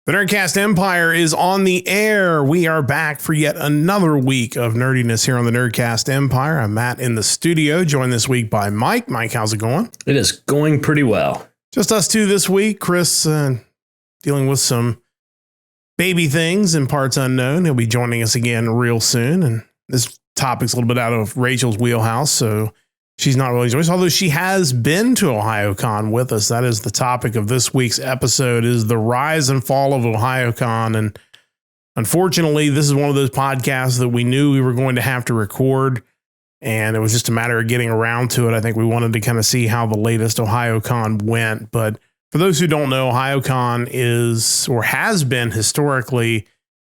The Nerdcast Empire is on the air. We are back for yet another week of nerdiness here on the Nerdcast Empire. I'm Matt in the studio, joined this week by Mike. Mike, how's it going? It is going pretty well. Just us two this week. Chris dealing with some baby things in parts unknown. He'll be joining us again real soon. And this topic's a little bit out of Rachel's wheelhouse, so she's not really joining us, although she has been to Ohayocon with us. That is the topic of this week's episode, is the rise and fall of Ohayocon. And unfortunately, this is one of those podcasts that we knew we were going to have to record, and it was just a matter of getting around to it. I think we wanted to kind of see how the latest Ohayocon went. But for those who don't know, Ohayocon is, or has been historically,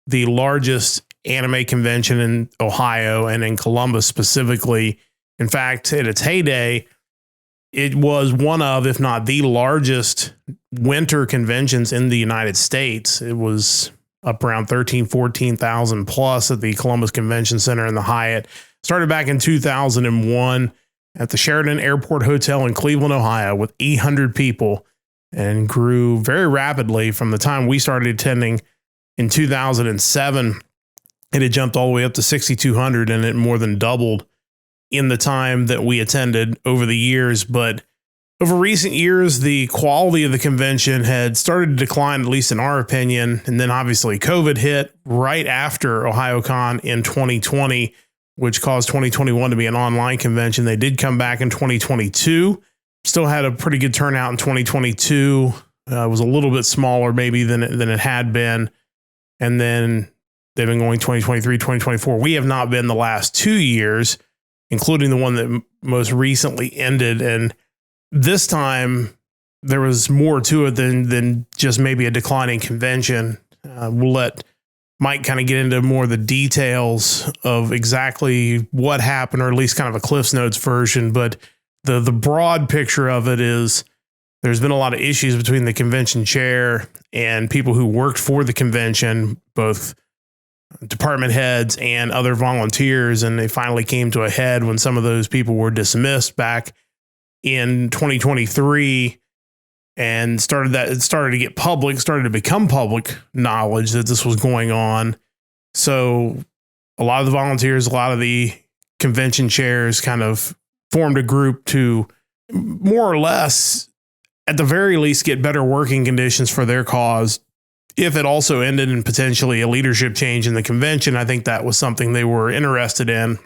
the largest anime convention in Ohio and in Columbus specifically. In fact, at its heyday, it was one of, if not the largest winter conventions in the United States. It was up around 14,000 plus at the Columbus Convention Center in the Hyatt. Started back in 2001 at the Sheridan Airport Hotel in Cleveland, Ohio, with 800 people, and grew very rapidly from the time we started attending in 2007. It had jumped all the way up to 6,200, and it more than doubled in the time that we attended over the years. But over recent years, the quality of the convention had started to decline, at least in our opinion. And then obviously COVID hit right after Ohayocon in 2020, which caused 2021 to be an online convention. They did come back in 2022, still had a pretty good turnout in 2022. It was a little bit smaller maybe than it had been. And then they've been going 2023, 2024. We have not been the last 2 years, including the one that most recently ended. And this time there was more to it than just maybe a declining convention. We'll let Mike kind of get into more of the details of exactly what happened, or at least kind of a Cliff's Notes version. But the broad picture of it is there's been a lot of issues between the convention chair and people who worked for the convention, both department heads and other volunteers, and they finally came to a head when some of those people were dismissed back in 2023, and it started to become public knowledge that this was going on. So a lot of the volunteers, a lot of the convention chairs kind of formed a group to more or less, at the very least, get better working conditions for their cause. If it also ended in potentially a leadership change in the convention, I think that was something they were interested in.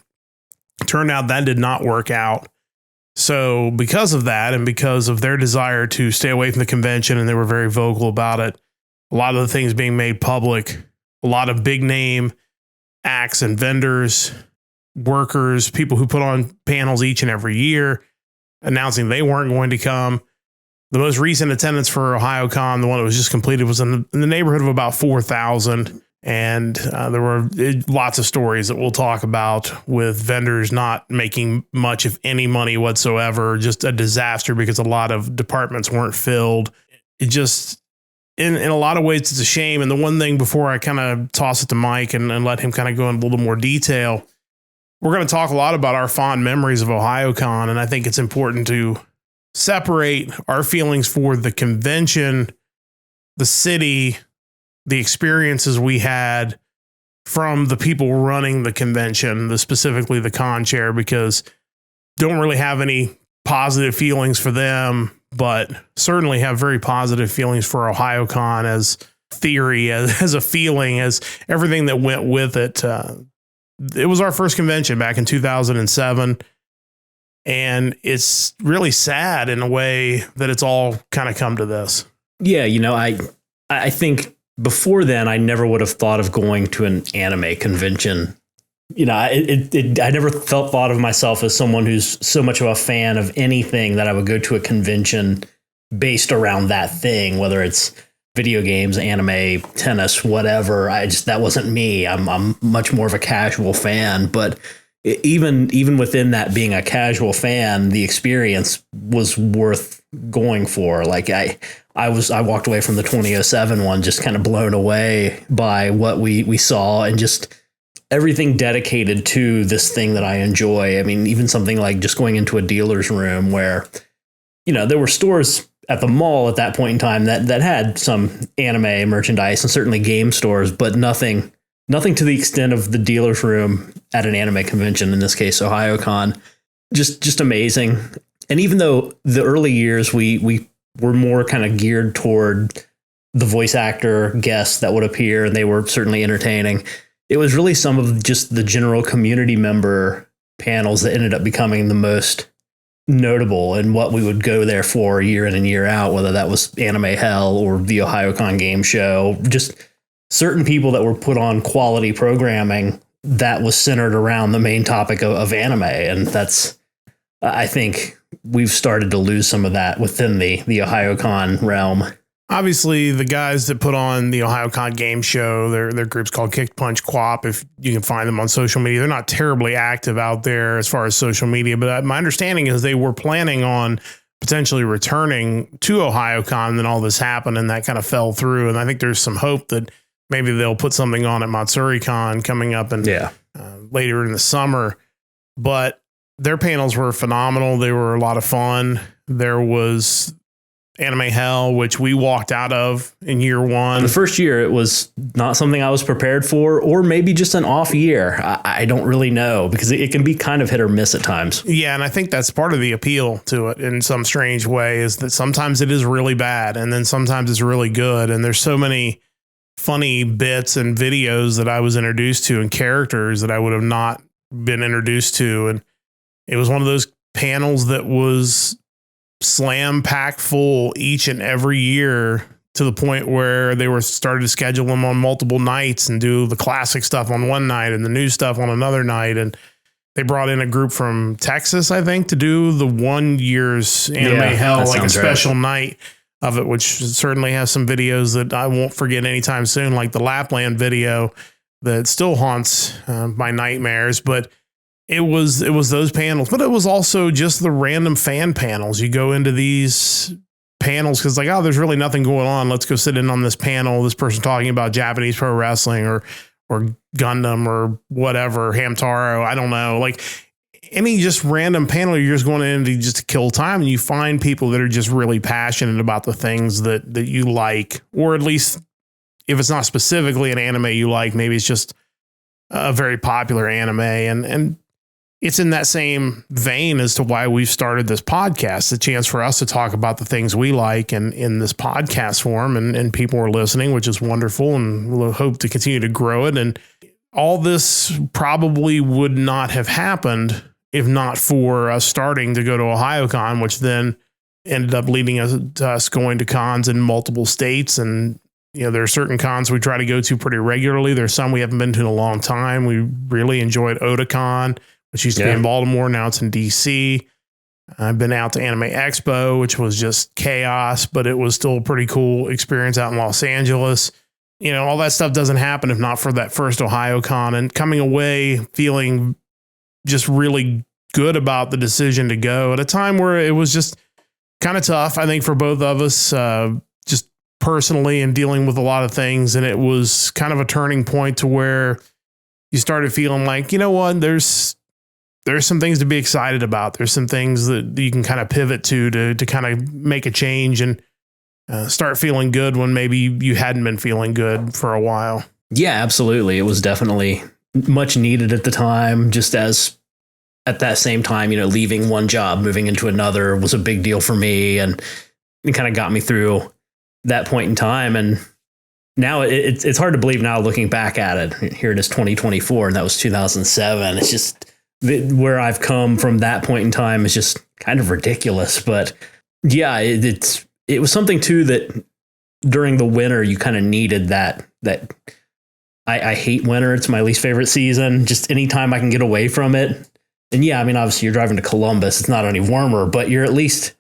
It turned out that did not work out. So because of that, and because of their desire to stay away from the convention, and they were very vocal about it, a lot of the things being made public, a lot of big name acts and vendors, workers, people who put on panels each and every year announcing they weren't going to come. The most recent attendance for Ohayocon, the one that was just completed, was in the neighborhood of about 4,000. And there were lots of stories that we'll talk about with vendors not making much, if any, money whatsoever. Just a disaster because a lot of departments weren't filled. It just, in a lot of ways, it's a shame. And the one thing before I kind of toss it to Mike and let him kind of go in a little more detail, we're going to talk a lot about our fond memories of Ohayocon. And I think it's important to separate our feelings for the convention, the city, the experiences we had from the people running the convention, specifically the con chair, because don't really have any positive feelings for them, but certainly have very positive feelings for Ohayocon as theory, as a feeling, as everything that went with it. It was our first convention back in 2007. And it's really sad in a way that it's all kind of come to this. Yeah, I think before then, I never would have thought of going to an anime convention. I never thought of myself as someone who's so much of a fan of anything that I would go to a convention based around that thing, whether it's video games, anime, tennis, whatever. That wasn't me. I'm much more of a casual fan, but even within that being a casual fan, the experience was worth going for. Like I walked away from the 2007 one just kind of blown away by what we saw, and just everything dedicated to this thing that I enjoy. I mean, even something like just going into a dealer's room where, there were stores at the mall at that point in time that had some anime merchandise and certainly game stores, but nothing to the extent of the dealer's room at an anime convention, in this case, Ohayocon. Just amazing. And even though the early years we were more kind of geared toward the voice actor guests that would appear, and they were certainly entertaining, it was really some of just the general community member panels that ended up becoming the most notable and what we would go there for year in and year out, whether that was Anime Hell or the Ohayocon game show. Just certain people that were put on quality programming that was centered around the main topic of anime. And that's, I think we've started to lose some of that within the Ohayocon realm. Obviously, the guys that put on the Ohayocon game show, their group's called Kick Punch Quap. If you can find them on social media, they're not terribly active out there as far as social media. But my understanding is they were planning on potentially returning to Ohayocon, and then all this happened, and that kind of fell through. And I think there's some hope that maybe they'll put something on at MatsuriCon coming up and later in the summer. But their panels were phenomenal. They were a lot of fun. There was Anime Hell, which we walked out of in year one. The first year, it was not something I was prepared for, or maybe just an off year. I don't really know, because it can be kind of hit or miss at times. Yeah, and I think that's part of the appeal to it in some strange way, is that sometimes it is really bad, and then sometimes it's really good. And there's so many funny bits and videos that I was introduced to and characters that I would have not been introduced to. And it was one of those panels that was slam packed full each and every year, to the point where they were started to schedule them on multiple nights and do the classic stuff on one night and the new stuff on another night. And they brought in a group from Texas, I think, to do the 1 year's Anime Hell, like a special night of it, which certainly has some videos that I won't forget anytime soon, like the Lapland video that still haunts my nightmares. But it was those panels, but it was also just the random fan panels. You go into these panels because like, oh, there's really nothing going on. Let's go sit in on this panel. This person talking about Japanese pro wrestling or Gundam or whatever, Hamtaro. I don't know. Like any just random panel, you're just going in just to kill time, and you find people that are just really passionate about the things that you like, or at least if it's not specifically an anime you like, maybe it's just a very popular anime. And it's in that same vein as to why we've started this podcast, the chance for us to talk about the things we like and in this podcast form, and people are listening, which is wonderful. And we'll hope to continue to grow it. And all this probably would not have happened if not for us starting to go to Ohayocon, which then ended up leading us going to cons in multiple states. And, you know, there are certain cons we try to go to pretty regularly. There's some we haven't been to in a long time. We really enjoyed Otakon, which used to be in Baltimore. Now it's in DC. I've been out to Anime Expo, which was just chaos, but it was still a pretty cool experience out in Los Angeles. You know, all that stuff doesn't happen if not for that first Ohayocon, and coming away feeling just really good about the decision to go at a time where it was just kind of tough, I think, for both of us, just personally and dealing with a lot of things. And it was kind of a turning point to where you started feeling like, you know what, there's some things to be excited about. There's some things that you can kind of pivot to kind of make a change and start feeling good when maybe you hadn't been feeling good for a while. Yeah, absolutely. It was definitely much needed at the time, just as at that same time, you know, leaving one job, moving into another was a big deal for me. And it kind of got me through that point in time. And now it's hard to believe now looking back at it. Here it is 2024, and that was 2007. It's just where I've come from that point in time is just kind of ridiculous. But yeah, it was something too that during the winter you kind of needed that I hate winter. It's my least favorite season. Just anytime I can get away from it. And yeah, I mean, obviously you're driving to Columbus. It's not any warmer, but you're at least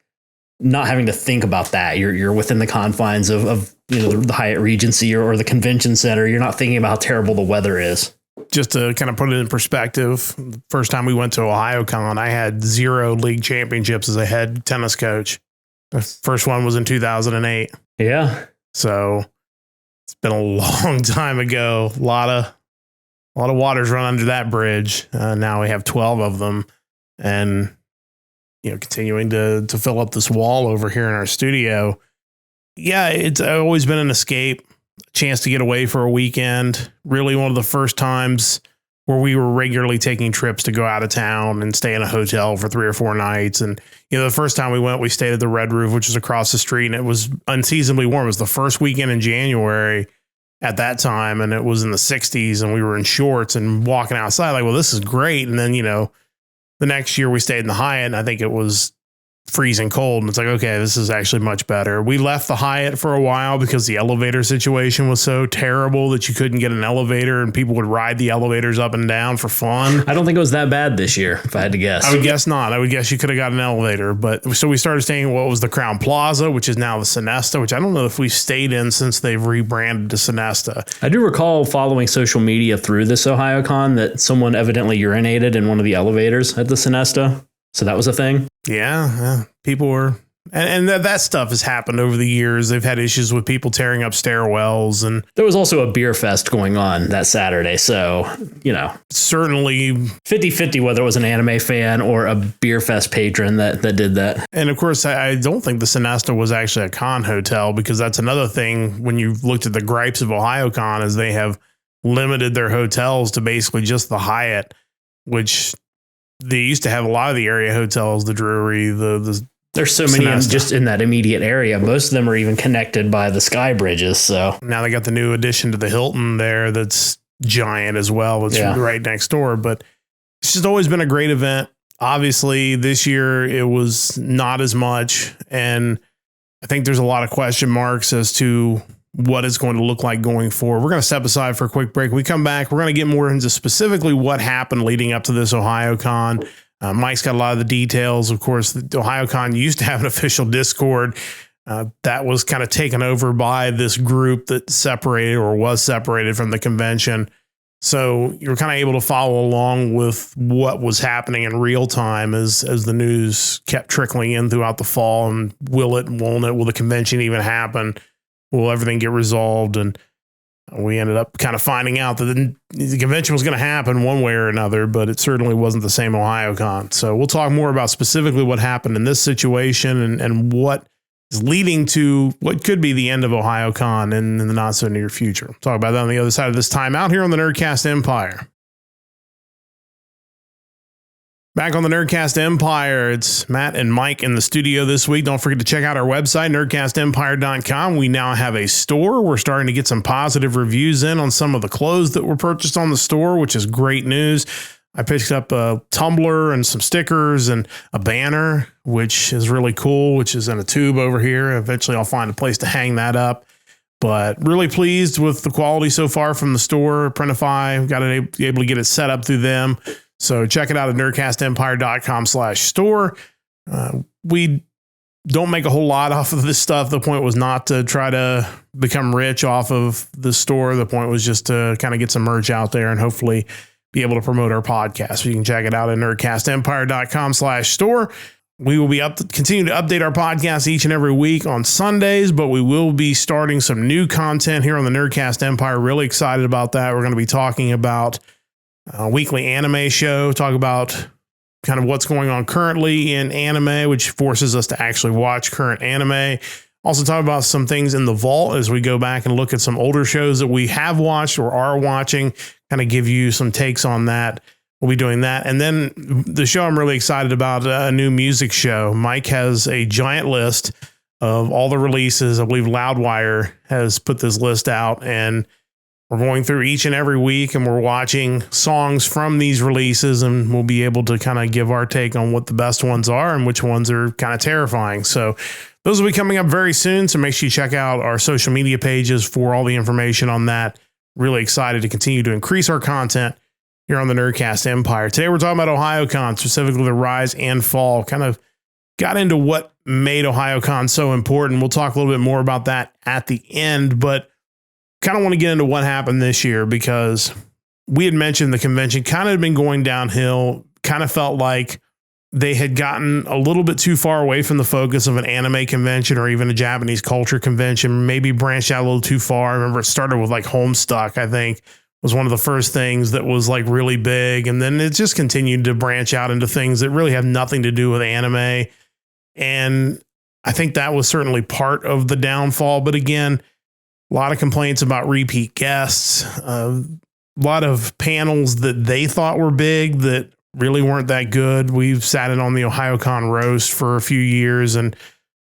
not having to think about that. You're within the confines of you know, the Hyatt Regency or the convention center. You're not thinking about how terrible the weather is. Just to kind of put it in perspective, the first time we went to Ohayocon, I had 0 league championships as a head tennis coach. The first one was in 2008. Yeah. So it's been a long time ago. A lot of waters run under that bridge. Now we have 12 of them. And continuing to fill up this wall over here in our studio. Yeah, it's always been an escape, a chance to get away for a weekend. Really one of the first times where we were regularly taking trips to go out of town and stay in a hotel for 3 or 4 nights. And, the first time we went, we stayed at the Red Roof, which is across the street, and it was unseasonably warm. It was the first weekend in January at that time, and it was in the 60s, and we were in shorts and walking outside like, well, this is great. And then, the next year we stayed in the Hyatt, and I think it was freezing cold, and it's like, okay, this is actually much better. We left the Hyatt for a while because the elevator situation was so terrible that you couldn't get an elevator, and people would ride the elevators up and down for fun. I don't think it was that bad this year, if I had to guess. I would guess not. I would guess you could have got an elevator. But so we started staying in what was the Crown Plaza, which is now the Sonesta, which I don't know if we've stayed in since they've rebranded to Sonesta. I do recall following social media through this Ohayocon that someone evidently urinated in one of the elevators at the Sonesta. So that was a thing. Yeah, people were, and that stuff has happened over the years. They've had issues with people tearing up stairwells, and there was also a beer fest going on that Saturday. So, certainly 50-50 whether it was an anime fan or a beer fest patron that did that. And of course, I don't think the Sonesta was actually a con hotel, because that's another thing when you've looked at the gripes of Ohayocon is they have limited their hotels to basically just the Hyatt, which they used to have a lot of the area hotels, the Drury, there's so many just in that immediate area. Most of them are even connected by the sky bridges. So now they got the new addition to the Hilton there that's giant as well. It's right next door, but it's just always been a great event. Obviously this year it was not as much. And I think there's a lot of question marks as to what it's going to look like going forward. We're going to step aside for a quick break. When we come back, we're going to get more into specifically what happened leading up to this Ohayocon. Mike's got a lot of the details. Of course, the Ohayocon used to have an official Discord that was kind of taken over by this group that separated or was separated from the convention. So you're kind of able to follow along with what was happening in real time as the news kept trickling in throughout the fall. And will it, won't it, will the convention even happen? Will everything get resolved? And we ended up kind of finding out that the convention was going to happen one way or another, but it certainly wasn't the same Ohayocon. So we'll talk more about specifically what happened in this situation and what is leading to what could be the end of Ohayocon in the not so near future. We'll talk about that on the other side of this time out here on the Nerdcast Empire. Back on the Nerdcast Empire, it's Matt and Mike in the studio this week. Don't forget to check out our website, nerdcastempire.com. We now have a store. We're starting to get some positive reviews in on some of the clothes that were purchased on the store, which is great news. I picked up a tumbler and some stickers and a banner, which is really cool, which is in a tube over here. Eventually, I'll find a place to hang that up. But really pleased with the quality so far from the store. Printify, got it able to get it set up through them. So check it out at nerdcastempire.com/store. We don't make a whole lot off of this stuff. The point was not to try to become rich off of the store. The point was just to kind of get some merch out there and hopefully be able to promote our podcast. So you can check it out at nerdcastempire.com/store. We will be continue to update our podcast each and every week on Sundays, but we will be starting some new content here on the Nerdcast Empire. Really excited about that. We're going to be talking about a weekly anime show, talk about kind of what's going on currently in anime, which forces us to actually watch current anime. Also talk about some things in the vault as we go back and look at some older shows that we have watched or are watching, kind of give you some takes on that. We'll be doing that. And then the show I'm really excited about, a new music show. Mike has a giant list of all the releases. I believe Loudwire has put this list out, and we're going through each and every week and we're watching songs from these releases, and we'll be able to kind of give our take on what the best ones are and which ones are kind of terrifying. So those will be coming up very soon. So make sure you check out our social media pages for all the information on that. Really excited to continue to increase our content here on the Nerdcast Empire. Today we're talking about Ohayocon, specifically the rise and fall. Kind of got into what made Ohayocon so important. We'll talk a little bit more about that at the end, but kind of want to get into what happened this year, because we had mentioned the convention kind of had been going downhill, kind of felt like they had gotten a little bit too far away from the focus of an anime convention or even a Japanese culture convention, maybe branched out a little too far. I remember it started with like Homestuck, I think, was one of the first things that was like really big. And then it just continued to branch out into things that really have nothing to do with anime. And I think that was certainly part of the downfall. But again, a lot of complaints about repeat guests, a lot of panels that they thought were big that really weren't that good. We've sat in on the Ohayocon roast for a few years, and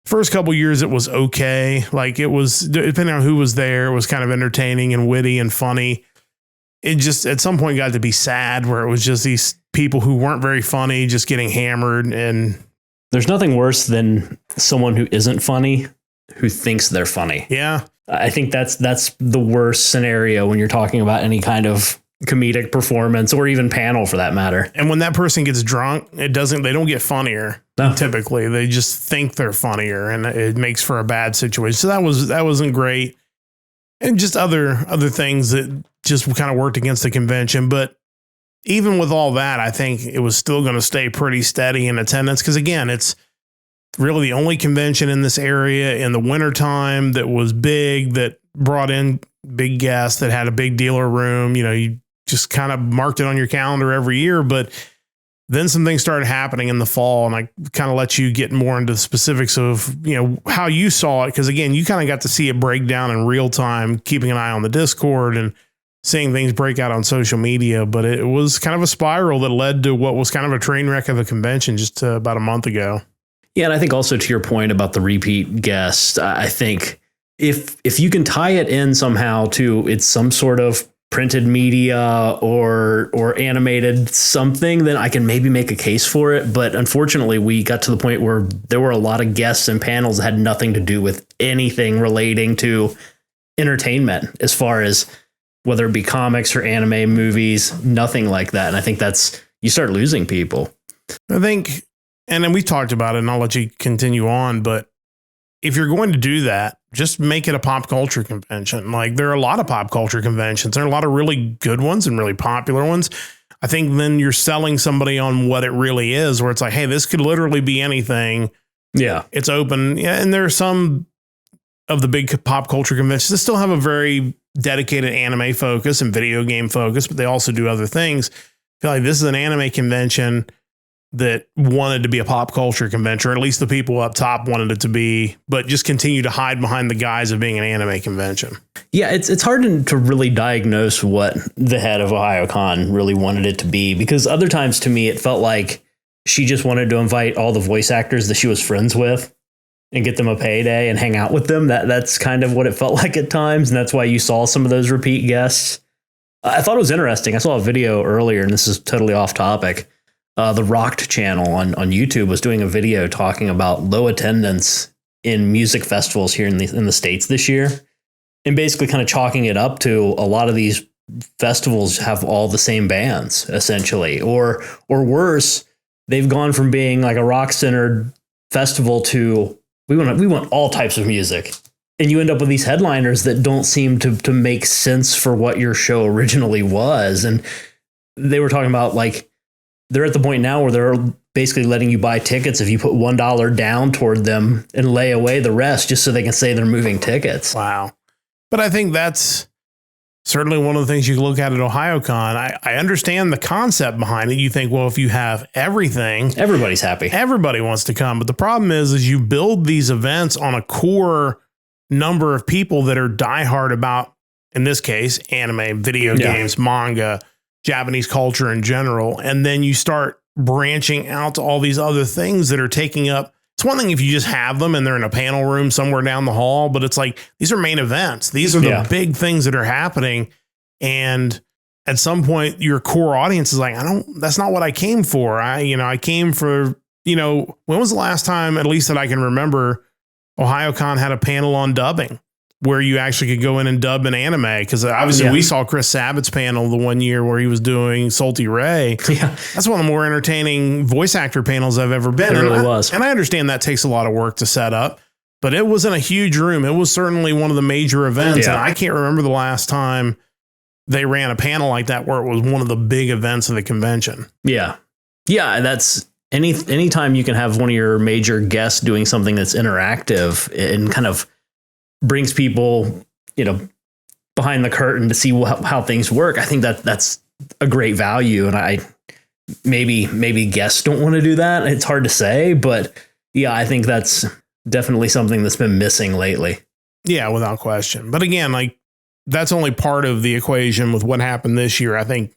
first couple years it was okay. Like, it was, depending on who was there, it was kind of entertaining and witty and funny. It just at some point got to be sad, where it was just these people who weren't very funny just getting hammered. And there's nothing worse than someone who isn't funny who thinks they're funny. Yeah. I think that's the worst scenario when you're talking about any kind of comedic performance or even panel for that matter. And when that person gets drunk, they don't get funnier. No. Typically, they just think they're funnier, and it makes for a bad situation. So that wasn't great. And just other things that just kind of worked against the convention. But even with all that, I think it was still going to stay pretty steady in attendance. Because again, it's really the only convention in this area in the wintertime that was big, that brought in big guests, that had a big dealer room. You just kind of marked it on your calendar every year. But then some things started happening in the fall, and I kind of let you get more into the specifics of, how you saw it. Because again, you kind of got to see it break down in real time, keeping an eye on the Discord and seeing things break out on social media. But it was kind of a spiral that led to what was kind of a train wreck of a convention just about a month ago. Yeah, and I think also to your point about the repeat guests, I think if you can tie it in somehow to it's some sort of printed media or animated something, then I can maybe make a case for it. But unfortunately, we got to the point where there were a lot of guests and panels that had nothing to do with anything relating to entertainment, as far as whether it be comics or anime, movies, nothing like that. And I think you start losing people. I think, and then we talked about it, and I'll let you continue on, but if you're going to do that, just make it a pop culture convention. Like, there are a lot of pop culture conventions. There are a lot of really good ones and really popular ones. I think then you're selling somebody on what it really is, where it's like, hey, this could literally be anything. Yeah. It's open. Yeah. And there are some of the big pop culture conventions that still have a very dedicated anime focus and video game focus, but they also do other things. I feel like this is an anime convention that wanted to be a pop culture convention, or at least the people up top wanted it to be, but just continue to hide behind the guise of being an anime convention. Yeah, it's hard to really diagnose what the head of Ohayocon really wanted it to be, because other times to me, it felt like she just wanted to invite all the voice actors that she was friends with and get them a payday and hang out with them. That's kind of what it felt like at times. And that's why you saw some of those repeat guests. I thought it was interesting. I saw a video earlier, and this is totally off topic. The Rocked channel on YouTube was doing a video talking about low attendance in music festivals here in the States this year, and basically kind of chalking it up to a lot of these festivals have all the same bands essentially, or worse, they've gone from being like a rock centered festival to we want all types of music. And you end up with these headliners that don't seem to make sense for what your show originally was. And they were talking about, like, they're at the point now where they're basically letting you buy tickets if you put $1 down toward them and lay away the rest just so they can say they're moving tickets. Wow. But I think that's certainly one of the things you look at Ohayocon. I understand the concept behind it. You think, well, if you have everything, everybody's happy. Everybody wants to come. But the problem is you build these events on a core number of people that are diehard about, in this case, anime, video games, manga, Japanese culture in general. And then you start branching out to all these other things that are taking up. It's one thing if you just have them and they're in a panel room somewhere down the hall, but it's like, these are main events. These are the big things that are happening. And at some point your core audience is like, that's not what I came for. I came for, when was the last time, at least that I can remember, Ohayocon had a panel on dubbing where you actually could go in and dub an anime? Because obviously we saw Chris Sabat's panel the one year where he was doing Salty Ray. Yeah. That's one of the more entertaining voice actor panels I've ever been. It really was. And I understand that takes a lot of work to set up, but it was in a huge room. It was certainly one of the major events. And I can't remember the last time they ran a panel like that where it was one of the big events of the convention. Yeah. Yeah. That's anytime you can have one of your major guests doing something that's interactive and kind of brings people, behind the curtain to see how things work, I think that's a great value. And I maybe guests don't want to do that. It's hard to say, but yeah, I think that's definitely something that's been missing lately. Yeah, without question. But again, like that's only part of the equation with what happened this year. I think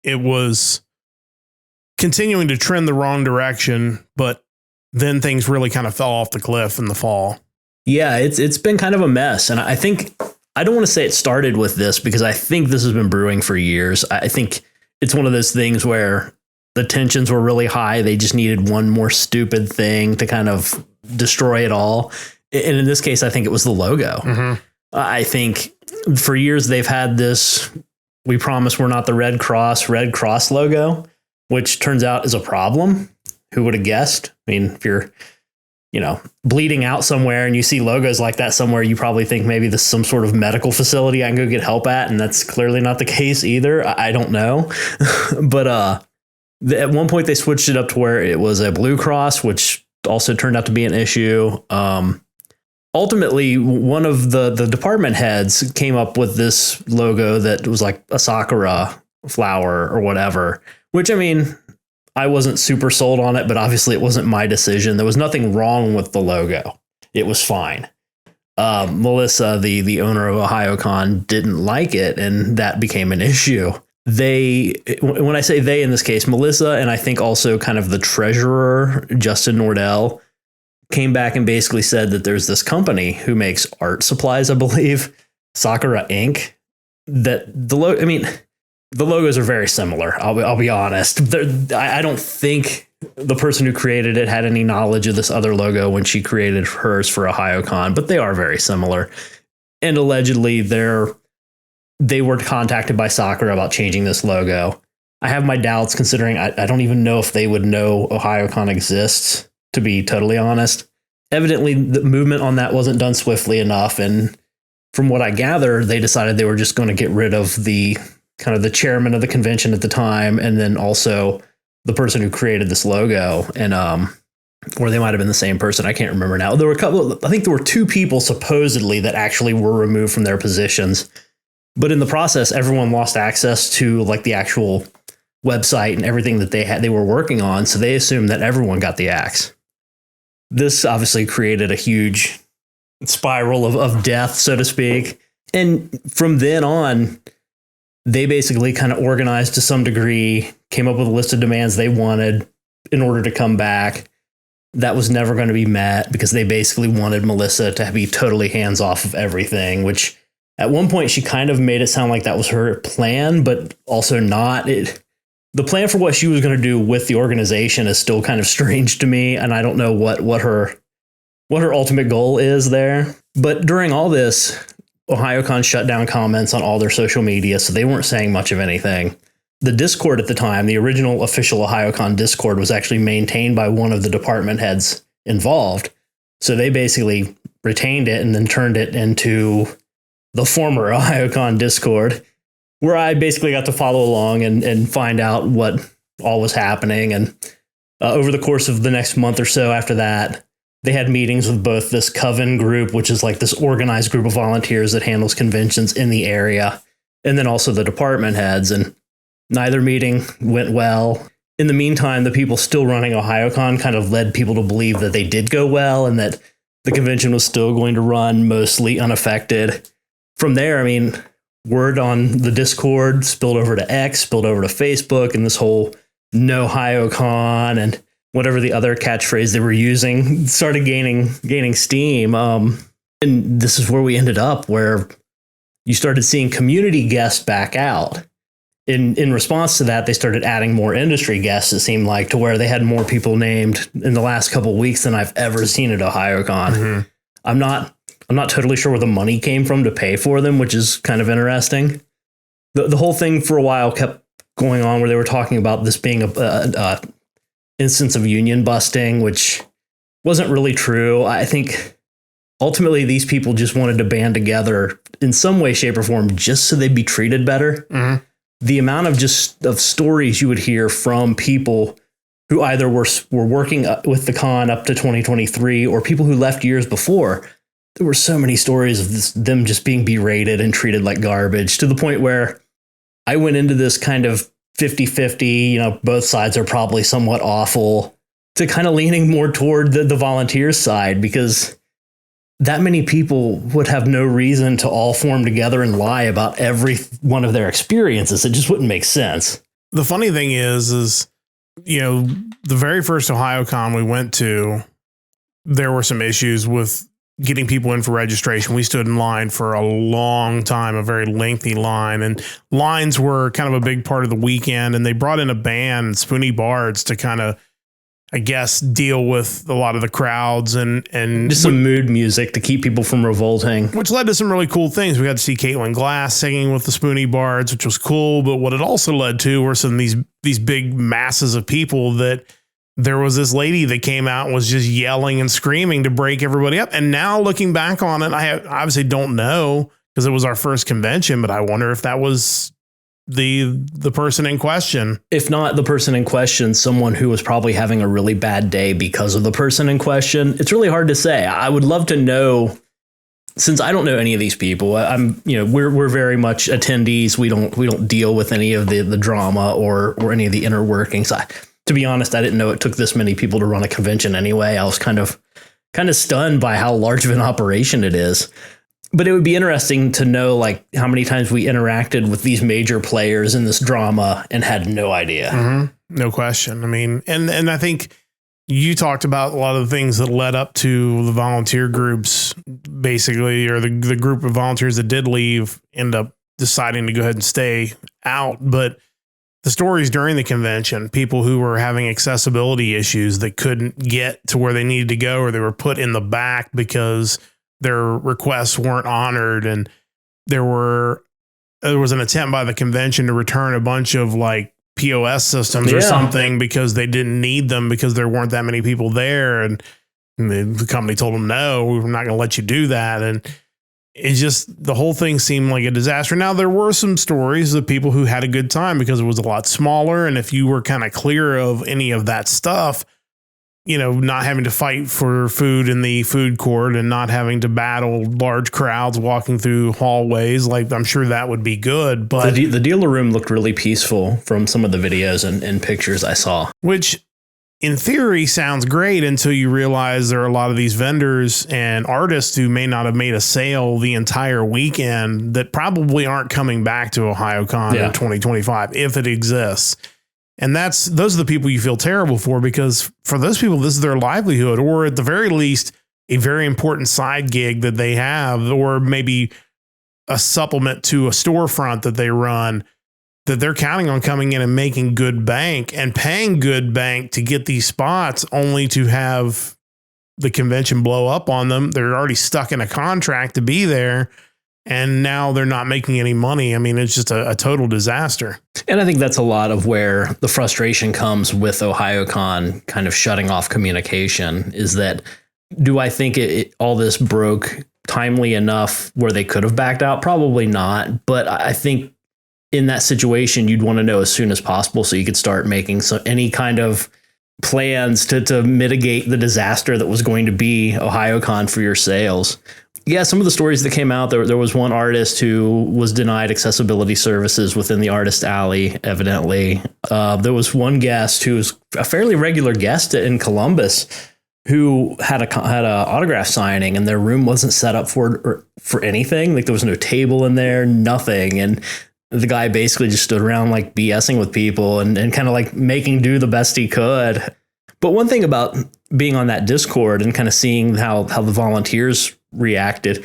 it was continuing to trend the wrong direction, but then things really kind of fell off the cliff in the fall. Yeah, it's been kind of a mess. And I think I don't want to say it started with this because I think this has been brewing for years. I think it's one of those things where the tensions were really high. They just needed one more stupid thing to kind of destroy it all. And in this case, I think it was the logo. Mm-hmm. I think for years they've had this, we promise we're not the Red Cross logo, which turns out is a problem. Who would have guessed? I mean, if you're, bleeding out somewhere and you see logos like that somewhere, you probably think maybe this is some sort of medical facility I can go get help at. And that's clearly not the case either. I don't know. But at one point they switched it up to where it was a Blue Cross, which also turned out to be an issue. Ultimately, one of the department heads came up with this logo that was like a sakura flower or whatever, which, I mean, I wasn't super sold on it, but obviously it wasn't my decision. There was nothing wrong with the logo. It was fine. Melissa, the owner of Ohayocon, didn't like it, and that became an issue. When I say they in this case, Melissa and I think also kind of the treasurer, Justin Nordell, came back and basically said that there's this company who makes art supplies, I believe, Sakura Inc., that the logos are very similar. I'll be honest. I don't think the person who created it had any knowledge of this other logo when she created hers for Ohayocon, but they are very similar. And allegedly they were contacted by Sakura about changing this logo. I have my doubts considering I don't even know if they would know Ohayocon exists, to be totally honest. Evidently, the movement on that wasn't done swiftly enough. And from what I gather, they decided they were just going to get rid of the kind of the chairman of the convention at the time, and then also the person who created this logo, and or they might have been the same person. I can't remember now. There were I think there were two people supposedly that actually were removed from their positions, but in the process, everyone lost access to like the actual website and everything that they were working on. So they assumed that everyone got the axe. This obviously created a huge spiral of death, so to speak. And from then on, they basically kind of organized to some degree, came up with a list of demands they wanted in order to come back. That was never going to be met because they basically wanted Melissa to be totally hands off of everything, which at one point she kind of made it sound like that was her plan, but also not. The plan for what she was going to do with the organization is still kind of strange to me, and I don't know what her ultimate goal is there. But during all this, Ohayocon shut down comments on all their social media, so they weren't saying much of anything. The Discord at the time, the original official Ohayocon Discord, was actually maintained by one of the department heads involved. So they basically retained it and then turned it into the former Ohayocon Discord, where I basically got to follow along and find out what all was happening. And over the course of the next month or so after that, they had meetings with both this Coven group, which is like this organized group of volunteers that handles conventions in the area, and then also the department heads. And neither meeting went well. In the meantime, the people still running Ohayocon kind of led people to believe that they did go well and that the convention was still going to run mostly unaffected. From there, I mean, word on the Discord spilled over to X, spilled over to Facebook, and this whole no Ohayocon and whatever the other catchphrase they were using started gaining steam. And this is where we ended up, where you started seeing community guests back out. In response to that, they started adding more industry guests, it seemed like, to where they had more people named in the last couple of weeks than I've ever seen at Ohayocon. Mm-hmm. I'm not totally sure where the money came from to pay for them, which is kind of interesting. The whole thing for a while kept going on where they were talking about this being a instance of union busting, which wasn't really true. I think ultimately these people just wanted to band together in some way, shape, or form just so they'd be treated better. Mm-hmm. The amount of stories you would hear from people who either were working with the con up to 2023 or people who left years before, there were so many stories of them just being berated and treated like garbage, to the point where I went into this kind of 50-50, both sides are probably somewhat awful, to kind of leaning more toward the volunteer side, because that many people would have no reason to all form together and lie about every one of their experiences. It just wouldn't make sense. The funny thing is, the very first Ohayocon we went to, there were some issues with getting people in for registration. We stood in line for a long time, a very lengthy line, and lines were kind of a big part of the weekend. And they brought in a band, Spoony Bards, to kind of, I guess, deal with a lot of the crowds and just some mood music to keep people from revolting, which led to some really cool things. We got to see Caitlin Glass singing with the Spoony Bards, which was cool. But what it also led to were some of these big masses of people that there was this lady that came out and was just yelling and screaming to break everybody up. And now looking back on it, I obviously don't know because it was our first convention, but I wonder if that was the person in question. If not the person in question, someone who was probably having a really bad day because of the person in question. It's really hard to say. I would love to know, since I don't know any of these people. We're very much attendees. We don't deal with any of the drama or any of the inner workings. To be honest, I didn't know it took this many people to run a convention anyway. I was kind of stunned by how large of an operation it is. But it would be interesting to know, like, how many times we interacted with these major players in this drama and had no idea. Mm-hmm. No question. I mean, and I think you talked about a lot of the things that led up to the volunteer groups, basically, or the group of volunteers that did leave end up deciding to go ahead and stay out. But the stories during the convention, people who were having accessibility issues that couldn't get to where they needed to go, or they were put in the back because their requests weren't honored. And there was an attempt by the convention to return a bunch of like POS systems or something because they didn't need them because there weren't that many people there. And the company told them, no, we're not going to let you do that. And it just, the whole thing seemed like a disaster. Now, there were some stories of people who had a good time because it was a lot smaller. And if you were kind of clear of any of that stuff, not having to fight for food in the food court and not having to battle large crowds walking through hallways, like, I'm sure that would be good. But the dealer room looked really peaceful from some of the videos and pictures I saw. Which in theory sounds great until you realize there are a lot of these vendors and artists who may not have made a sale the entire weekend that probably aren't coming back to Ohayocon in 2025 if it exists. And those are the people you feel terrible for, because for those people, this is their livelihood, or at the very least, a very important side gig that they have, or maybe a supplement to a storefront that they run, that they're counting on coming in and making good bank and paying good bank to get these spots, only to have the convention blow up on them. They're already stuck in a contract to be there, and now they're not making any money. I mean, it's just a total disaster. And I think that's a lot of where the frustration comes with Ohayocon kind of shutting off communication, is that, do I think all this broke timely enough where they could have backed out? Probably not. But I think in that situation, you'd want to know as soon as possible so you could start making any kind of plans to mitigate the disaster that was going to be Ohayocon for your sales. Yeah, some of the stories that came out, there was one artist who was denied accessibility services within the artist alley, evidently. There was one guest who was a fairly regular guest in Columbus who had a autograph signing, and their room wasn't set up for anything. Like, there was no table in there, nothing. And the guy basically just stood around like BSing with people and kind of like making do the best he could. But one thing about being on that Discord and kind of seeing how the volunteers reacted,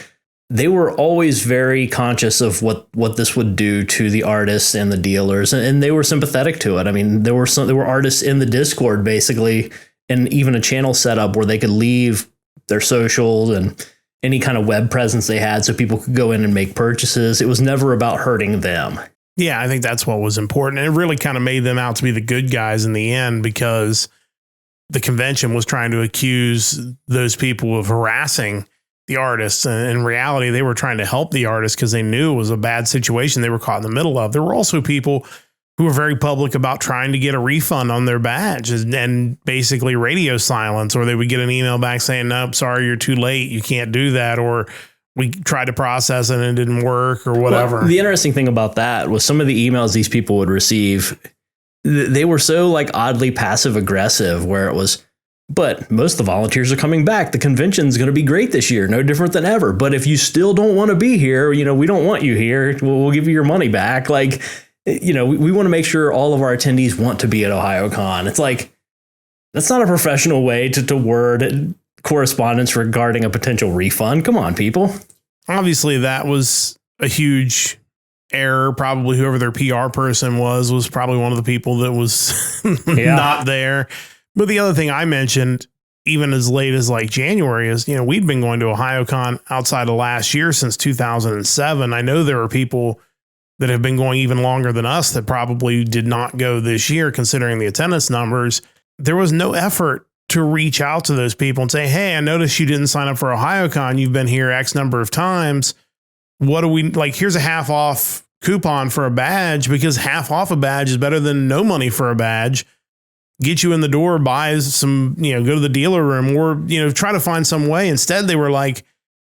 they were always very conscious of what this would do to the artists and the dealers, and they were sympathetic to it. I mean, there were artists in the Discord basically, and even a channel set up where they could leave their socials and any kind of web presence they had so people could go in and make purchases. It was never about hurting them. Yeah, I think that's what was important. And it really kind of made them out to be the good guys in the end, because the convention was trying to accuse those people of harassing the artists. And in reality, they were trying to help the artists because they knew it was a bad situation they were caught in the middle of. There were also people who were very public about trying to get a refund on their badge and basically radio silence, or they would get an email back saying, nope, sorry, you're too late. You can't do that. Or we tried to process it and it didn't work or whatever. Well, the interesting thing about that was some of the emails these people would receive, they were so like oddly passive aggressive, where it was, but most of the volunteers are coming back. The convention's going to be great this year, no different than ever. But if you still don't want to be here, we don't want you here. We'll give you your money back. Like, we want to make sure all of our attendees want to be at Ohayocon. It's like, that's not a professional way to word correspondence regarding a potential refund. Come on, people. Obviously, that was a huge error. Probably whoever their PR person was probably one of the people that was not there. But the other thing I mentioned, even as late as like January, is, we'd been going to Ohayocon outside of last year since 2007. I know there are people that have been going even longer than us that probably did not go this year, considering the attendance numbers. There was no effort to reach out to those people and say, hey, I noticed you didn't sign up for Ohayocon. You've been here X number of times. What do we like? Here's a half off coupon for a badge, because half off a badge is better than no money for a badge. Get you in the door, buy some, go to the dealer room, or, try to find some way. Instead, they were like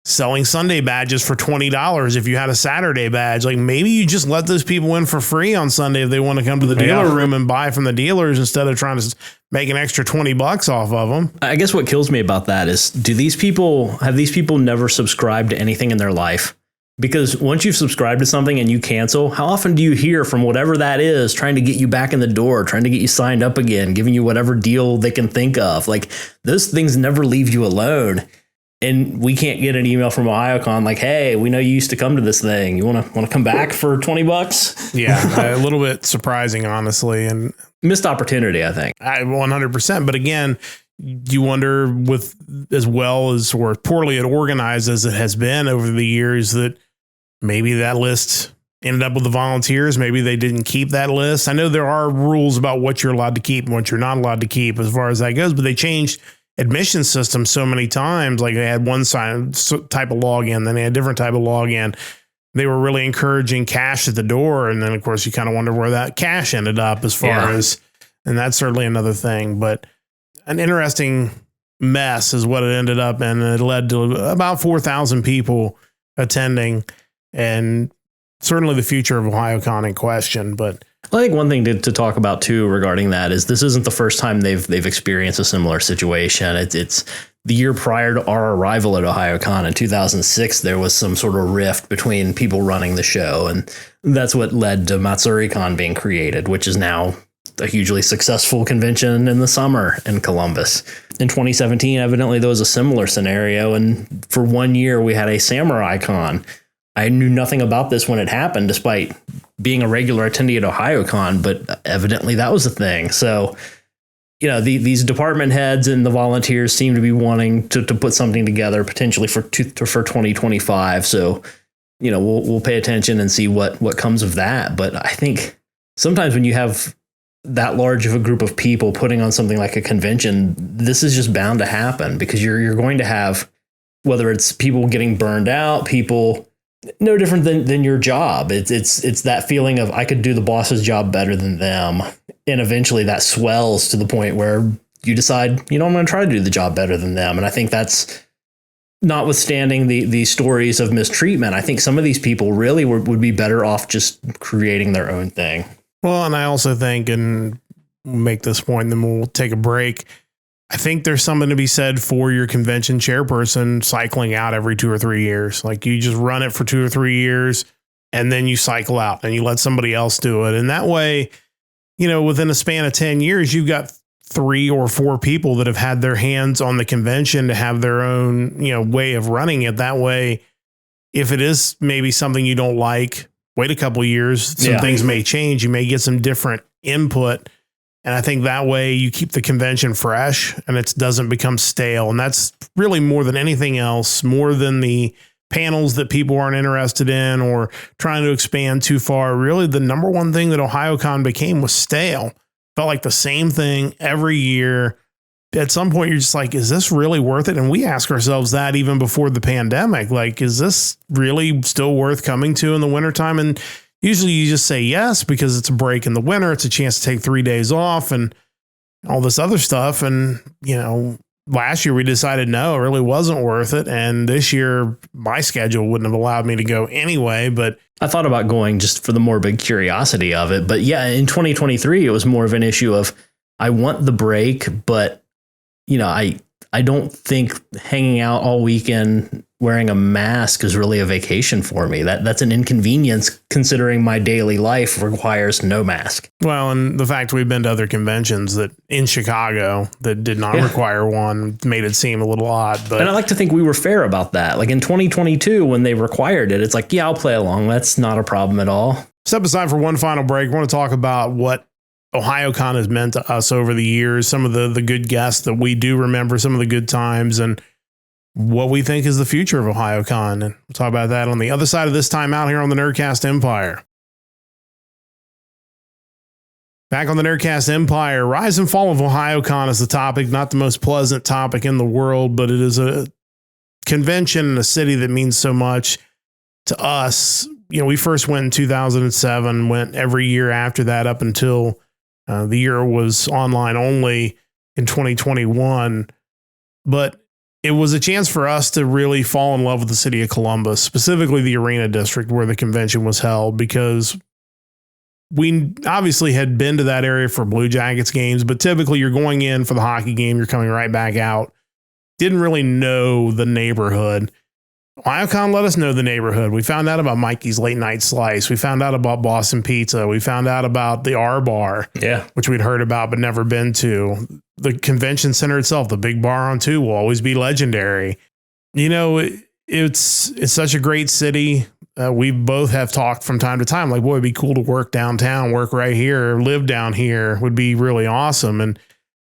selling Sunday badges for $20 if you had a Saturday badge. Like, maybe you just let those people in for free on Sunday if they want to come to the dealer room and buy from the dealers instead of trying to make an extra $20 off of them. I guess what kills me about that is, have these people never subscribed to anything in their life? Because once you've subscribed to something and you cancel, how often do you hear from whatever that is trying to get you back in the door, trying to get you signed up again, giving you whatever deal they can think of? Like, those things never leave you alone. And we can't get an email from Ohayocon like, hey, we know you used to come to this thing. You want to come back for $20? Yeah, a little bit surprising, honestly. And missed opportunity, I think. 100%. But again, you wonder, with as well as or poorly organized as it has been over the years, that maybe that list ended up with the volunteers. Maybe they didn't keep that list. I know there are rules about what you're allowed to keep and what you're not allowed to keep as far as that goes, but they changed admission systems so many times. Like, they had one type of login, then they had a different type of login. They were really encouraging cash at the door. And then, of course, you kind of wonder where that cash ended up as far as, and that's certainly another thing. But an interesting mess is what it ended up in. It led to about 4,000 people attending, and certainly the future of Ohayocon in question. But I think one thing to talk about too regarding that is, this isn't the first time they've experienced a similar situation. It's the year prior to our arrival at Ohayocon in 2006. There was some sort of rift between people running the show, and that's what led to MatsuriCon being created, which is now a hugely successful convention in the summer in Columbus. In 2017, evidently there was a similar scenario, and for 1 year we had a Samurai Con. I knew nothing about this when it happened, despite being a regular attendee at Ohayocon, but evidently that was a thing. So, these department heads and the volunteers seem to be wanting to put something together potentially for 2025. So, we'll pay attention and see what comes of that. But I think sometimes when you have that large of a group of people putting on something like a convention, this is just bound to happen, because you're going to have, whether it's people getting burned out, people no different than your job. It's that feeling of, I could do the boss's job better than them. And eventually that swells to the point where you decide, I'm going to try to do the job better than them. And I think that's, notwithstanding the stories of mistreatment, I think some of these people really would be better off just creating their own thing. Well, and I also think, and we'll make this point, then we'll take a break, I think there's something to be said for your convention chairperson cycling out every 2 or 3 years. Like, you just run it for 2 or 3 years and then you cycle out and you let somebody else do it. And that way, within a span of 10 years, you've got 3 or 4 people that have had their hands on the convention to have their own, way of running it. That way, if it is maybe something you don't like, wait a couple of years, some things may change. You may get some different input. And I think that way you keep the convention fresh and it doesn't become stale. And that's really, more than anything else, more than the panels that people aren't interested in or trying to expand too far. Really, the number one thing that Ohayocon became was stale. Felt like the same thing every year. At some point, you're just like, is this really worth it? And we ask ourselves that even before the pandemic. Like, is this really still worth coming to in the wintertime? And usually you just say yes because it's a break in the winter. It's a chance to take 3 days off and all this other stuff. And, last year we decided no, it really wasn't worth it. And this year my schedule wouldn't have allowed me to go anyway. But I thought about going just for the morbid curiosity of it. But yeah, in 2023, it was more of an issue of I want the break, but, I don't think hanging out all weekend wearing a mask is really a vacation for me. That's an inconvenience considering my daily life requires no mask. Well, and the fact we've been to other conventions that in Chicago that did not require one made it seem a little odd. But and I like to think we were fair about that. Like in 2022, when they required it, it's like, yeah, I'll play along. That's not a problem at all. Step aside for one final break. I want to talk about what Ohayocon has meant to us over the years, some of the good guests that we do remember, some of the good times, and what we think is the future of Ohayocon. And we'll talk about that on the other side of this time out here on the Nerdcast Empire. Back on the Nerdcast Empire, rise and fall of Ohayocon is the topic, not the most pleasant topic in the world, but it is a convention in a city that means so much to us. We first went in 2007, went every year after that up until the year was online only in 2021. But it was a chance for us to really fall in love with the city of Columbus, specifically the Arena District where the convention was held, because we obviously had been to that area for Blue Jackets games, but typically you're going in for the hockey game, you're coming right back out. Didn't really know the neighborhood. Ohayocon let us know the neighborhood. We found out about Mikey's Late Night Slice. We found out about Boston Pizza. We found out about the R Bar, which we'd heard about but never been to. The convention center itself, the big bar on 2, will always be legendary. It's such a great city. We both have talked from time to time, like, boy, it'd be cool to work downtown, work right here, live down here would be really awesome. And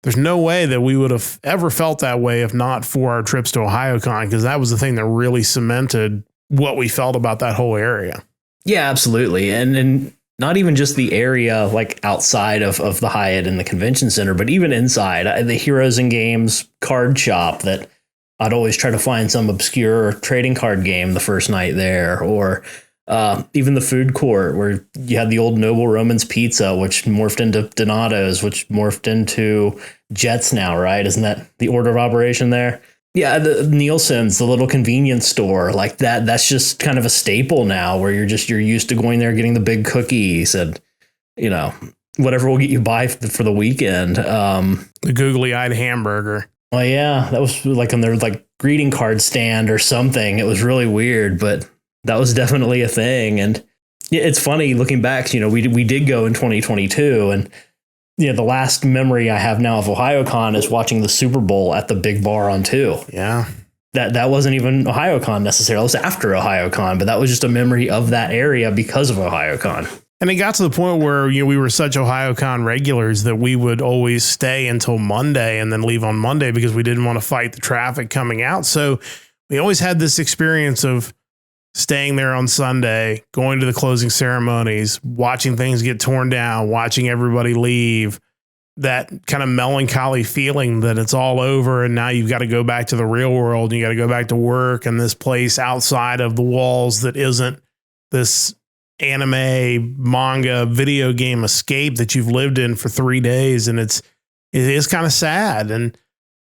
there's no way that we would have ever felt that way if not for our trips to Ohayocon, because that was the thing that really cemented what we felt about that whole area. Yeah, absolutely. And not even just the area like outside of the Hyatt and the convention center, but even inside the Heroes and Games card shop that I'd always try to find some obscure trading card game the first night there, or even the food court where you had the old Noble Romans Pizza, which morphed into Donato's, which morphed into Jets now, right? Isn't that the order of operation there? Yeah, the Nielsen's, the little convenience store, like that's just kind of a staple now where you're used to going there, getting the big cookies and, whatever will get you by for the weekend. The googly-eyed hamburger. Oh, yeah, that was like on their greeting card stand or something. It was really weird, but that was definitely a thing. And it's funny looking back, we did go in 2022, and the last memory I have now of Ohayocon is watching the Super Bowl at the big bar on 2. Yeah. That wasn't even Ohayocon necessarily. It was after Ohayocon, but that was just a memory of that area because of Ohayocon. And it got to the point where we were such Ohayocon regulars that we would always stay until Monday and then leave on Monday because we didn't want to fight the traffic coming out. So we always had this experience of staying there on Sunday, going to the closing ceremonies, watching things get torn down, watching everybody leave, that kind of melancholy feeling that it's all over and now you've got to go back to the real world and you got to go back to work and this place outside of the walls that isn't this anime, manga, video game escape that you've lived in for 3 days. And it is kind of sad. And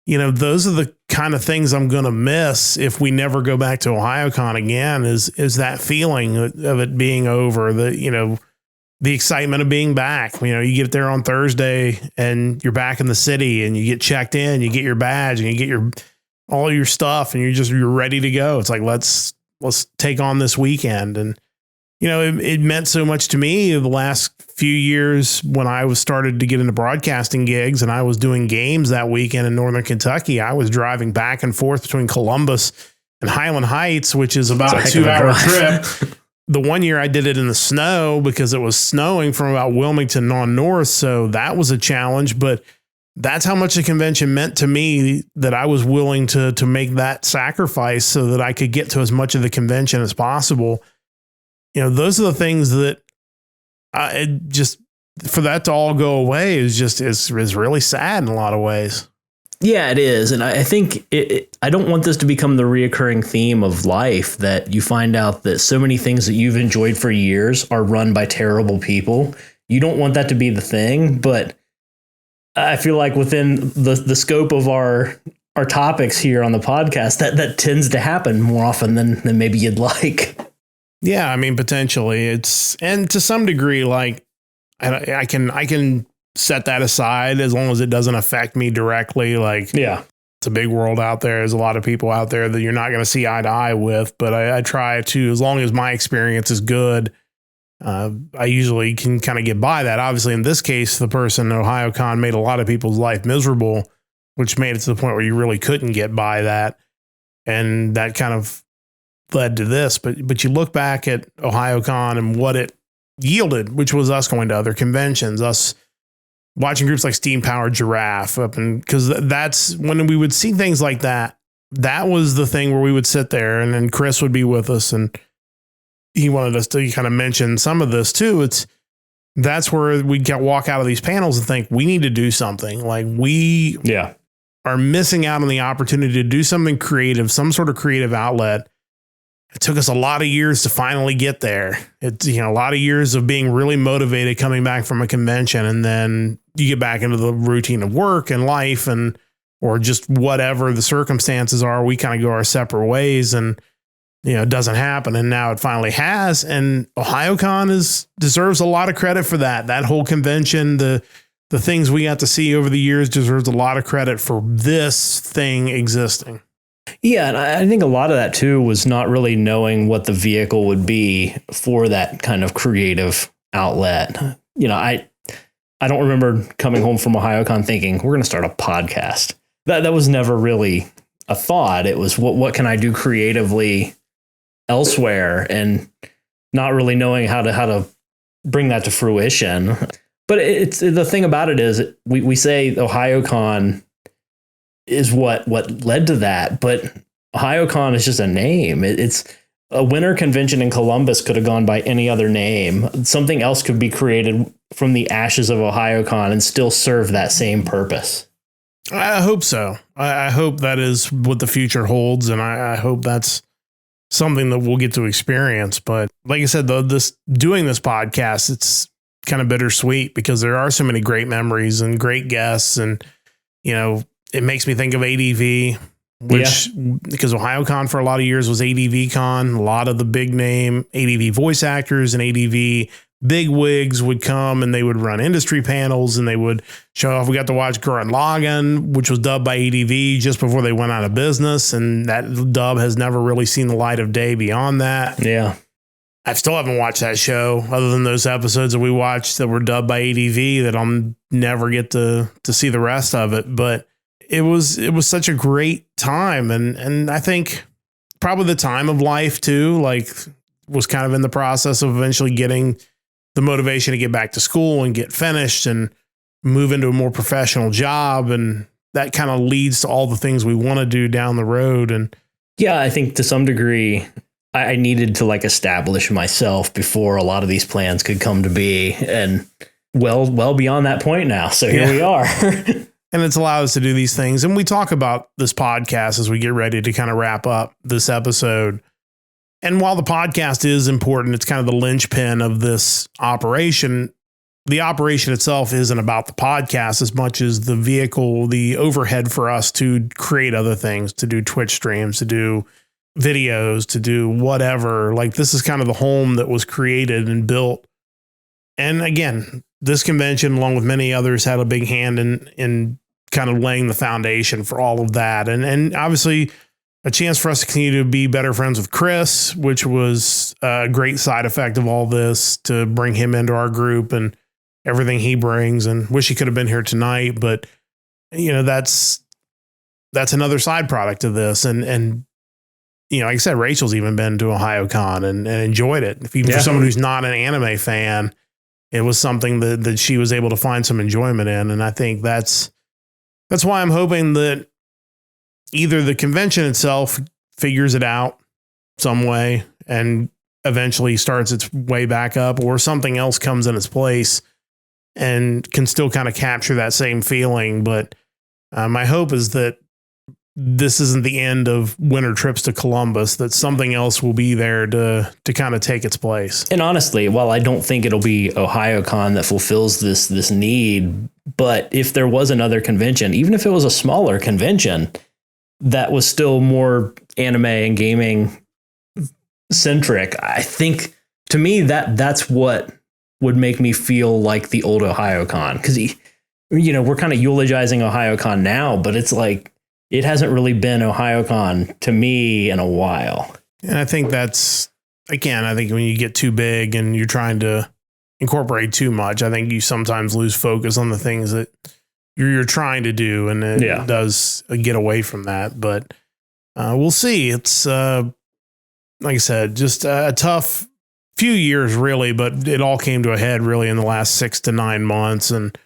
those are the kind of things I'm going to miss if we never go back to Ohayocon again, is that feeling of it being over, the excitement of being back. You get there on Thursday and you're back in the city and you get checked in, you get your badge and you get all your stuff and you're ready to go. It's like, let's take on this weekend. And, it meant so much to me the last few years when I was started to get into broadcasting gigs and I was doing games that weekend in Northern Kentucky. I was driving back and forth between Columbus and Highland Heights, which is about a 2-hour trip. The one year I did it in the snow because it was snowing from about Wilmington on north. So that was a challenge, but that's how much the convention meant to me that I was willing to make that sacrifice so that I could get to as much of the convention as possible. Those are the things that for that to all go away is really sad in a lot of ways. Yeah, it is. And I think I don't want this to become the reoccurring theme of life, that you find out that so many things that you've enjoyed for years are run by terrible people. You don't want that to be the thing, but I feel like within the scope of our topics here on the podcast, that tends to happen more often than maybe you'd like. Yeah, I mean, potentially and to some degree, like I can set that aside as long as it doesn't affect me directly. Like, yeah, it's a big world out there. There's a lot of people out there that you're not going to see eye to eye with, but I try to, as long as my experience is good, I usually can kind of get by that. Obviously, in this case, the person, Ohayocon, made a lot of people's life miserable, which made it to the point where you really couldn't get by that. And that kind of led to this. But you look back at Ohayocon and what it yielded, which was us going to other conventions, us watching groups like Steam Powered Giraffe up, and because that's when we would see things like that. That was the thing where we would sit there, and then Chris would be with us, and he wanted us to kind of mention some of this too. That's where we walk out of these panels and think we need to do something. Like, we are missing out on the opportunity to do something creative, some sort of creative outlet. It took us a lot of years to finally get there. It's, a lot of years of being really motivated coming back from a convention, and then you get back into the routine of work and life, or just whatever the circumstances are. We kind of go our separate ways, and it doesn't happen. And now it finally has. And Ohayocon deserves a lot of credit for that. That whole convention, the things we got to see over the years, deserves a lot of credit for this thing existing. Yeah, and I think a lot of that too was not really knowing what the vehicle would be for that kind of creative outlet. I don't remember coming home from Ohayocon thinking we're going to start a podcast. That was never really a thought. It was what can I do creatively elsewhere, and not really knowing how to bring that to fruition. But it's the thing about it is we say Ohayocon is what led to that, but Ohayocon is just a name. It's a winter convention in Columbus could have gone by any other name. Something else could be created from the ashes of Ohayocon and still serve that same purpose. I hope so. I hope that is what the future holds, and I hope that's something that we'll get to experience. But like I said, doing this podcast, it's kind of bittersweet because there are so many great memories and great guests, and it makes me think of ADV, because Ohayocon for a lot of years was ADV Con. A lot of the big name ADV voice actors and ADV big wigs would come, and they would run industry panels, and they would show off. We got to watch Gurren Lagann, which was dubbed by ADV just before they went out of business. And that dub has never really seen the light of day beyond that. Yeah. I still haven't watched that show other than those episodes that we watched that were dubbed by ADV that I'll never get to see the rest of it. But it was such a great time. And I think probably the time of life too, like, was kind of in the process of eventually getting the motivation to get back to school and get finished and move into a more professional job. And that kind of leads to all the things we want to do down the road. And yeah, I think to some degree I needed to establish myself before a lot of these plans could come to be, and well beyond that point now. So here we are. And it's allowed us to do these things. And we talk about this podcast as we get ready to kind of wrap up this episode. And while the podcast is important, it's kind of the linchpin of this operation. The operation itself isn't about the podcast as much as the vehicle, the overhead for us to create other things, to do Twitch streams, to do videos, to do whatever. Like, this is kind of the home that was created and built. And again, this convention, along with many others, had a big hand in kind of laying the foundation for all of that. And obviously a chance for us to continue to be better friends with Chris, which was a great side effect of all this, to bring him into our group and everything he brings. And wish he could have been here tonight, but that's another side product of this. And like I said, Rachel's even been to Ohayocon and enjoyed it. Even for someone who's not an anime fan, it was something that she was able to find some enjoyment in. And I think that's why I'm hoping that either the convention itself figures it out some way and eventually starts its way back up, or something else comes in its place and can still kind of capture that same feeling. But My hope is that this isn't the end of winter trips to Columbus, that something else will be there to kind of take its place. And honestly, while I don't think it'll be Ohayocon that fulfills this need, but if there was another convention, even if it was a smaller convention that was still more anime and gaming centric, I think to me that's what would make me feel like the old Ohayocon. Because, we're kind of eulogizing Ohayocon now, but it's like, it hasn't really been Ohayocon to me in a while. And I think that's, again, I think when you get too big and you're trying to incorporate too much, I think you sometimes lose focus on the things that you're trying to do. And it does get away from that. But we'll see. It's, like I said, just a tough few years, really. But it all came to a head really in the last 6 to 9 months. And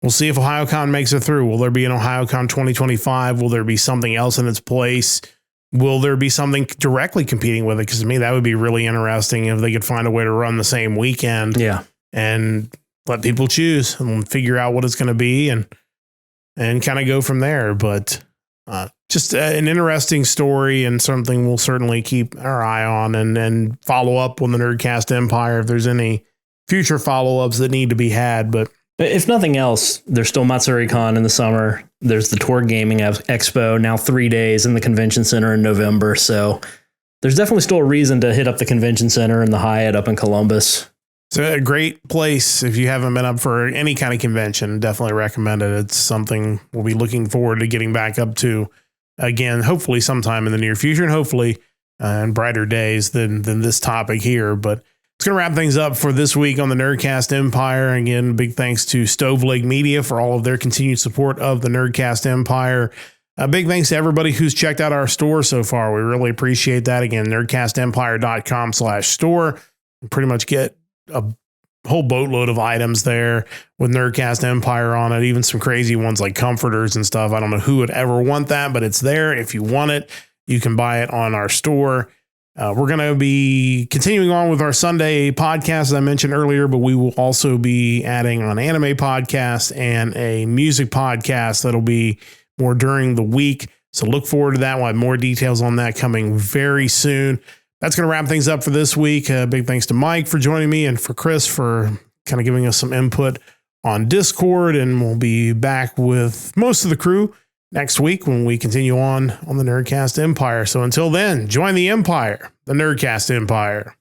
we'll see if Ohayocon makes it through. Will there be an Ohayocon 2025? Will there be something else in its place? Will there be something directly competing with it? Because to me, that would be really interesting if they could find a way to run the same weekend. Yeah. And let people choose and figure out what it's going to be and kind of go from there. But just an interesting story and something we'll certainly keep our eye on and follow up on the Nerdcast Empire if there's any future follow-ups that need to be had. But if nothing else, there's still MatsuriCon in the summer. There's the Tour Gaming Expo, now 3 days in the convention center in November. So there's definitely still a reason to hit up the convention center and the Hyatt up in Columbus. It's a great place. If you haven't been up for any kind of convention, definitely recommend it. It's something we'll be looking forward to getting back up to again, hopefully sometime in the near future, and hopefully in brighter days than this topic here. But it's going to wrap things up for this week on the Nerdcast Empire. Again, big thanks to Stove Lake Media for all of their continued support of the Nerdcast Empire. A big thanks to everybody who's checked out our store so far. We really appreciate that. Again, nerdcastempire.com/store. You pretty much get a whole boatload of items there with Nerdcast Empire on it, even some crazy ones like comforters and stuff. I don't know who would ever want that, but it's there. If you want it, you can buy it on our store. We're going to be continuing on with our Sunday podcast, as I mentioned earlier, but we will also be adding an anime podcast and a music podcast that'll be more during the week. So look forward to that. We'll have more details on that coming very soon. That's going to wrap things up for this week. Big thanks to Mike for joining me and for Chris for kind of giving us some input on Discord. And we'll be back with most of the crew next week when we continue on the Nerdcast Empire. So until then, join the Empire, the Nerdcast Empire.